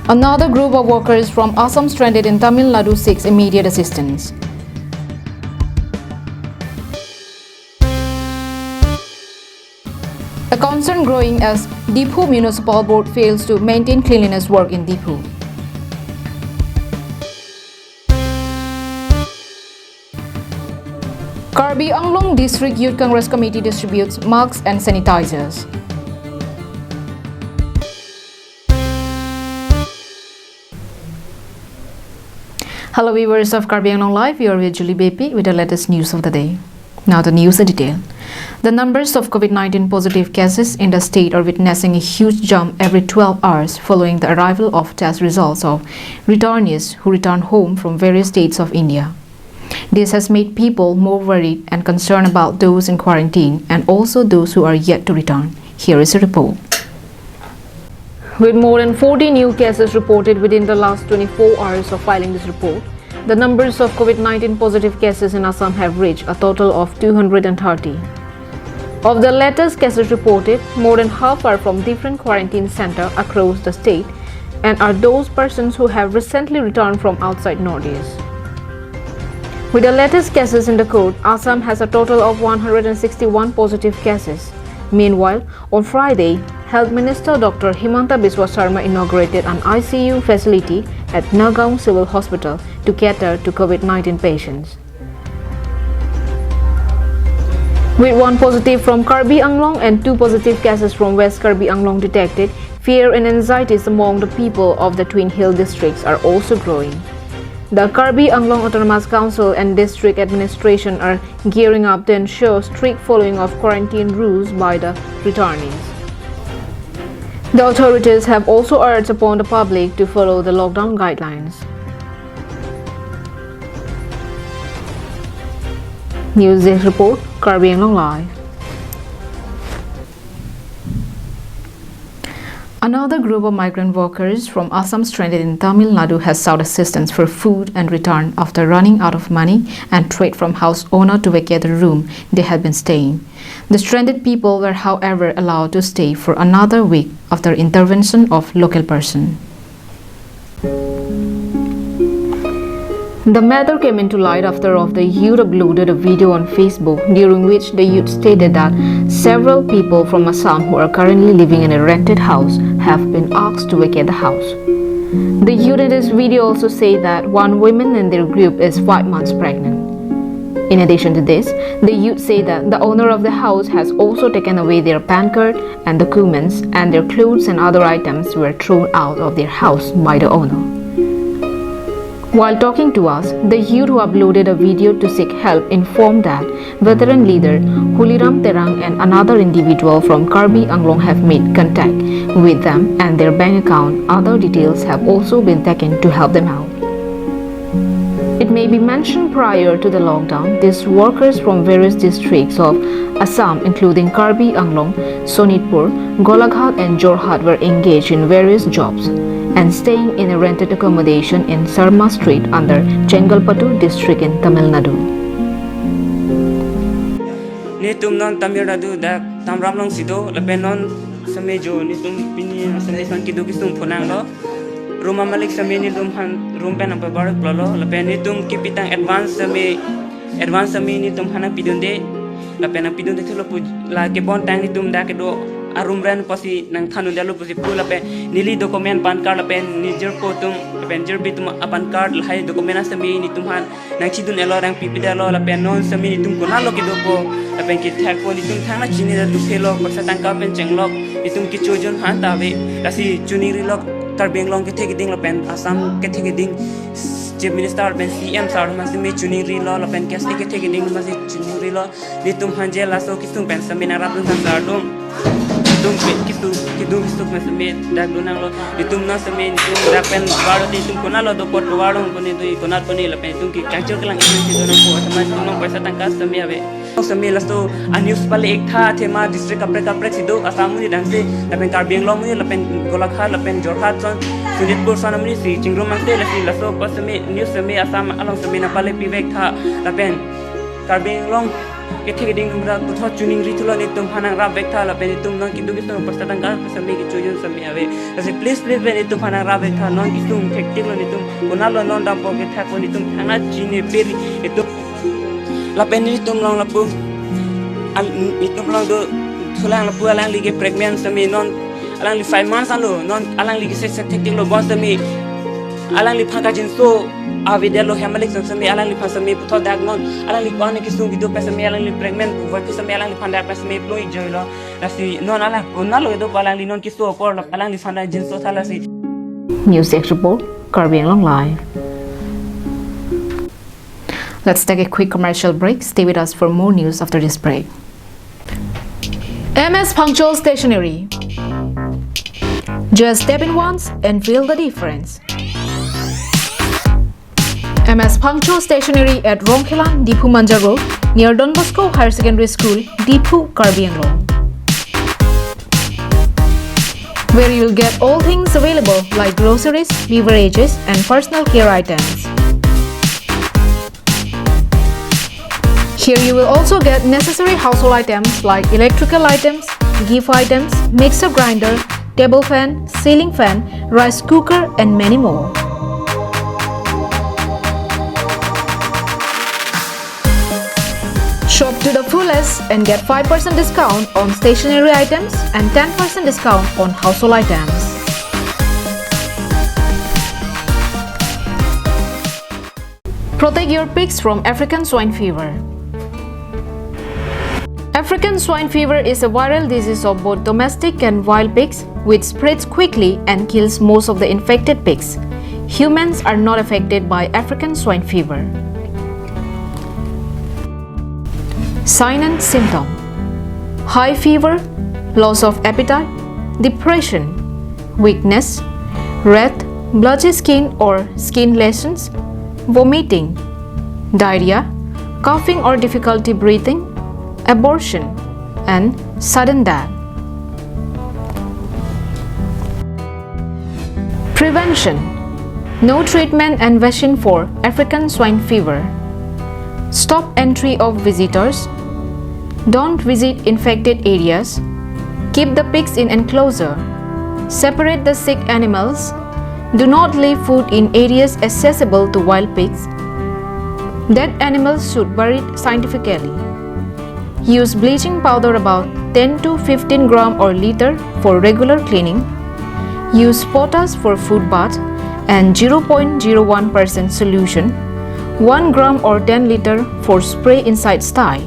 Another group of workers from Assam stranded in Tamil Nadu seeks immediate assistance. A concern growing as Diphu Municipal Board fails to maintain cleanliness work in Diphu. Karbi Anglong District Youth Congress Committee distributes masks and sanitizers. Hello viewers of Karbi Anglong Live, you are with Julie Bepi with the latest news of the day. Now the news in detail. The numbers of COVID-19 positive cases in the state are witnessing a huge jump every 12 hours following the arrival of test results of returnees who return home from various states of India. This has made people more worried and concerned about those in quarantine and also those who are yet to return. Here is a report. With more than 40 new cases reported within the last 24 hours of filing this report, the numbers of COVID-19 positive cases in Assam have reached a total of 230. Of the latest cases reported, more than half are from different quarantine centers across the state and are those persons who have recently returned from outside Northeast. With the latest cases in the code, Assam has a total of 161 positive cases. Meanwhile, on Friday, Health Minister Dr. Himanta Biswa Sarma inaugurated an ICU facility at Nagaon Civil Hospital to cater to COVID-19 patients. With one positive from Karbi Anglong and two positive cases from West Karbi Anglong detected, fear and anxieties among the people of the Twin Hill districts are also growing. The Karbi Anglong Autonomous Council and District Administration are gearing up to ensure strict following of quarantine rules by the returnees. The authorities have also urged upon the public to follow the lockdown guidelines. News Desk Report, Karbi Anglong Live. Another group of migrant workers from Assam stranded in Tamil Nadu has sought assistance for food and return after running out of money and threat from house owner to vacate the room they had been staying. The stranded people were, however, allowed to stay for another week after intervention of local person. The matter came into light after the youth uploaded a video on Facebook during which the youth stated that several people from Assam who are currently living in a rented house have been asked to vacate the house. The youth in this video also say that one woman in their group is 5 months pregnant. In addition to this, the youth say that the owner of the house has also taken away their PAN card and documents, and their clothes and other items were thrown out of their house by the owner. While talking to us, the youth who uploaded a video to seek help informed that veteran leader Huliram Terang and another individual from Karbi Anglong have made contact with them and their bank account. Other details have also been taken to help them out. It may be mentioned prior to the lockdown, these workers from various districts of Assam including Karbi Anglong, Sonitpur, Golaghat and Jorhat were engaged in various jobs and staying in a rented accommodation in Sarma Street under Chengalpattu district in Tamil Nadu. Nitum non Tamil Nadu da Tamram long sido lepenon samejo nitum pini samesan kidu kisum phonang lo Roma Malik same nitum han room pen apa barak lolo lepen nitum kipitang advance same nitum hana pidunde lepen pidunde thelo pu la ke bon tang nitum da ke do arum ren pasi nang thanu dalu pasi pula pe nili dokumen pan card pen nijer ko tum pen jer bitum apan card lahai dokumen sami ni tumhan nang chidun elo rang pipi dalo la pen non sami ni tum ko nalo ki doko pen ki thak ko ni tum thana chini da du phelo ko sa tangka pen chenglok ni tum ki chojon han tawe kasi chuni rilok Karbi Anglong ke theki ding la pen Assam ke theki ding Chief Minister pen CM sar masi me chuni rilo la pen kes ke theki ding masi chuni rilo ni tum hanje la so ki tum pen sami na rapun san sar dum kitu mas me dak dunang lo itum na same itum dak pen waro ti tum kunalo do pot waro puni do ikonat puni la pen tum ki kachur kelang itum ti dono ko sama tum paisa tangka same ave same lasto anius pale ek tha thema district kapre sido Assam ni dang se la pen Karbi Anglong ni la pen Golaghat la pen Jorhat son Sonitpur son amni si chingrum mang se la si lasto pas same news same Assam along same na pale pivek tha la pen Karbi Anglong ke thege ding ra putho tuning ritulo ni tum phanang ra bekta la pe ni tum non kindu kisung persatan ka sami ki chuyun sami ave ase please pe ni tum phanang ra bekta non kisung thektik lo ni tum kunalo non dam po ke thak ni tum anga chine peri etu la pe ni tum long la pu al ni tum long do thulang la pu alang li ke pregnant sami non alang li 5 months alo non alang li ke se thektik lo bon sami alang li phanga jin so avidelo hamalik sami alang li phasami putho dak non alang li kone ki sungi do pesami alang li pregnant wa ki sami alang li phanda pesami ploi joilo lasi non alang kunalo do alang li non ki so por alang li phanda jin so thala si News Desk report, Karbi Anglong Live. Let's take a quick commercial break. Stay with us for more news after this break. MS Punctual Stationery. Just step in once and feel the difference. MS Punctual Stationery at Rongkhelang, Dipu Manja Road, near Don Bosco Higher Secondary School, Dipu, Karbi Anglong. Where you'll get all things available like groceries, beverages, and personal care items. Here you will also get necessary household items like electrical items, gift items, mixer grinder, table fan, ceiling fan, rice cooker, and many more. Shop to the fullest and get 5% discount on stationery items and 10% discount on household items. Protect your pigs from African swine fever. African swine fever is a viral disease of both domestic and wild pigs, which spreads quickly and kills most of the infected pigs. Humans are not affected by African swine fever. Sign and symptom: high fever, loss of appetite, depression, weakness, red, blotchy skin or skin lesions, vomiting, diarrhea, coughing or difficulty breathing, abortion, and sudden death. Prevention: no treatment and vaccine for African swine fever. Stop entry of visitors. Don't visit infected areas. Keep the pigs in enclosure. Separate the sick animals. Do not leave food in areas accessible to wild pigs. Dead animals should be buried scientifically. Use bleaching powder about 10 to 15 gram or liter for regular cleaning. Use potash for food bath and 0.01% solution, 1 gram or 10 liter for spray inside sty.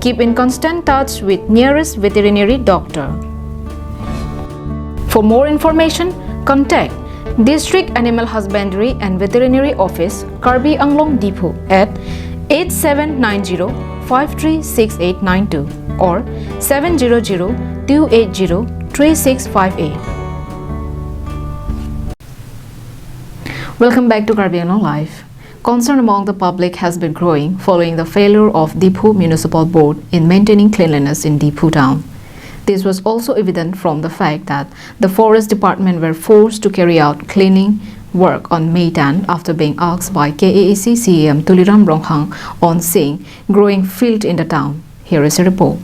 Keep in constant touch with nearest veterinary doctor. For more information, contact District Animal Husbandry and Veterinary Office, Karbi Anglong Dipu at 8790-536892 or 700-280-3658. Welcome back to Karbi Anglong Live. Concern among the public has been growing following the failure of Dipu Municipal Board in maintaining cleanliness in Dipu town. This was also evident from the fact that the Forest Department were forced to carry out cleaning work on May 10 after being asked by KAAC CEM Tuliram Ronghang on seeing growing filth in the town. Here is a report.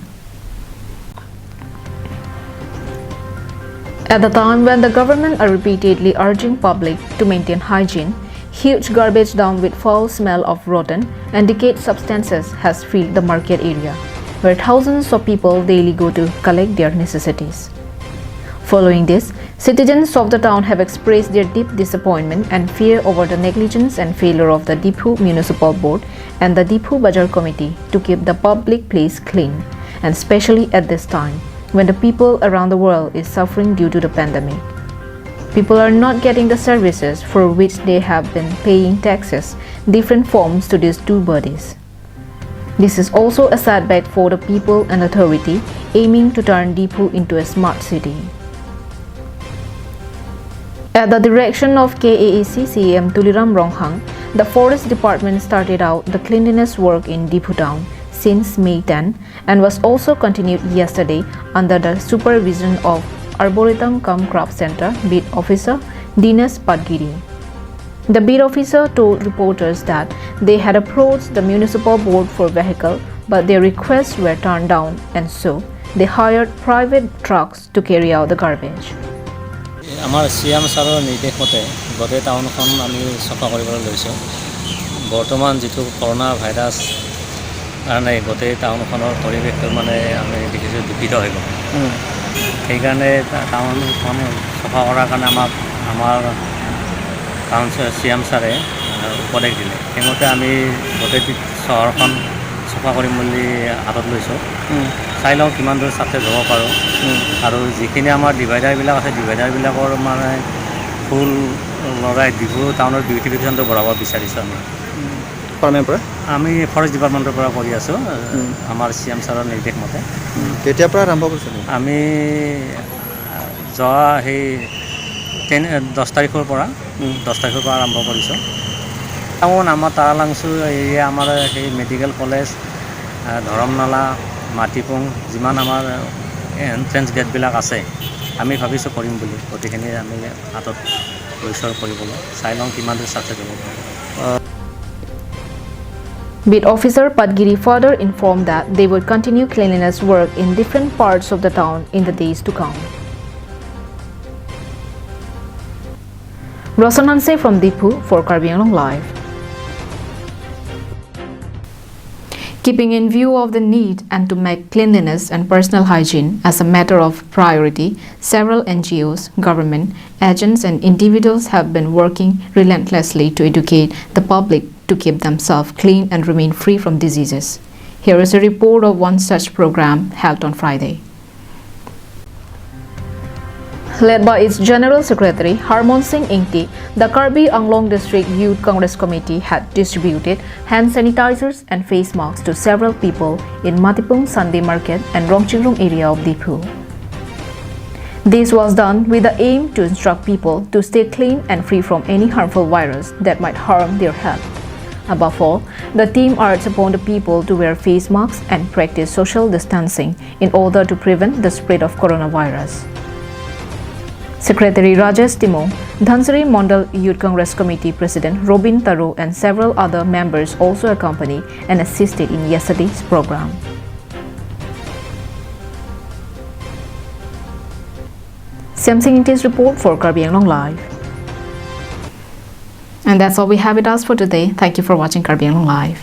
At the time when the government are repeatedly urging public to maintain hygiene, huge garbage dump with foul smell of rotten and decayed substances has filled the market area, where thousands of people daily go to collect their necessities. Following this, citizens of the town have expressed their deep disappointment and fear over the negligence and failure of the Dipu Municipal Board and the Dipu Bajar Committee to keep the public place clean, and especially at this time when the people around the world is suffering due to the pandemic. People are not getting the services for which they have been paying taxes, different forms to these two bodies. This is also a setback for the people and authority aiming to turn Dipu into a smart city. At the direction of KAAC CEM Tuliram Ronghang, the Forest Department started out the cleanliness work in Dipu town since May 10 and was also continued yesterday under the supervision of Arboretum cum Craft Center Beat Officer Dinesh Padgiri. The beat officer told reporters that they had approached the municipal board for vehicle but their requests were turned down, and so they hired private trucks to carry out the garbage. আমাৰ CM ছাৰৰ নিৰ্দেশ মতে গোটেই টাউনখন আমি চফা কৰিবলৈ লৈছোঁ। বৰ্তমান যিটো কৰোনা ভাইৰাছ কাৰণে গোটেই টাউনখনৰ পৰিৱেশটো মানে আমি দেখিছোঁ দূষিত হৈ গ'ল। সেইকাৰণে টাউনখন চফা কৰাৰ কাৰণে আমাৰ কাউন্সিলৰ চিএম ছাৰে উপদেশ দিলে। সেইমতে আমি গোটেই চহৰখন চফা কৰিম বুলি হাতত লৈছোঁ। চাই লওঁ কিমান দূৰ ছাকচেছ হ'ব পাৰোঁ। আৰু যিখিনি আমাৰ ডিভাইডাৰবিলাক আছে ডিভাইডাৰবিলাকৰ মানে ফুল লগাই ডিব্ৰু টাউনৰ বিউটিফিকেশ্যনটো বঢ়াব বিচাৰিছোঁ আমি ফৰেষ্ট ডিপাৰ্টমেণ্টৰ পৰা কৰি আছোঁ আমাৰ চিএম ছাৰৰ নিৰ্দেশ মতে। কেতিয়াৰ পৰা আৰম্ভ কৰিছোঁ আমি যোৱা সেই 10 তাৰিখৰ পৰা আৰম্ভ কৰিছোঁ। টাউন আমাৰ তাৰালাংচু এৰিয়া আমাৰ সেই মেডিকেল কলেজ ধৰমনালা মাটিপুং যিমান আমাৰ এণ্ট্ৰেঞ্চ গেটবিলাক আছে আমি ভাবিছোঁ কৰিম বুলি। গোটেইখিনি আমি হাতত লৈছোঁ কৰিবলৈ। চাই লওঁ কিমান দূৰ ছাকচেছ হ'ব পাৰে। Beat officer Padgiri further informed that they would continue cleanliness work in different parts of the town in the days to come. Roshan Hanse from Dipu for Karbi Anglong Live. Keeping in view of the need and to make cleanliness and personal hygiene as a matter of priority, several NGOs, government, agents and individuals have been working relentlessly to educate the public to keep themselves clean and remain free from diseases. Here is a report of one such program held on Friday. Led by its General Secretary Harmon Singh Ingti, the Karbi Anglong District Youth Congress Committee had distributed hand sanitizers and face masks to several people in Matipung Sunday Market and Rongchingrung area of Dipu. This was done with the aim to instruct people to stay clean and free from any harmful virus that might harm their health. Above all, the team urged upon the people to wear face masks and practice social distancing in order to prevent the spread of coronavirus. Secretary Rajesh Timong, Dhansari Mondal Youth Congress Committee President Robin Taru and several other members also accompanied and assisted in yesterday's program. Samsung Intis report for Karbi Anglong Live. And that's all we have with us for today. Thank you for watching Karbi Anglong Live.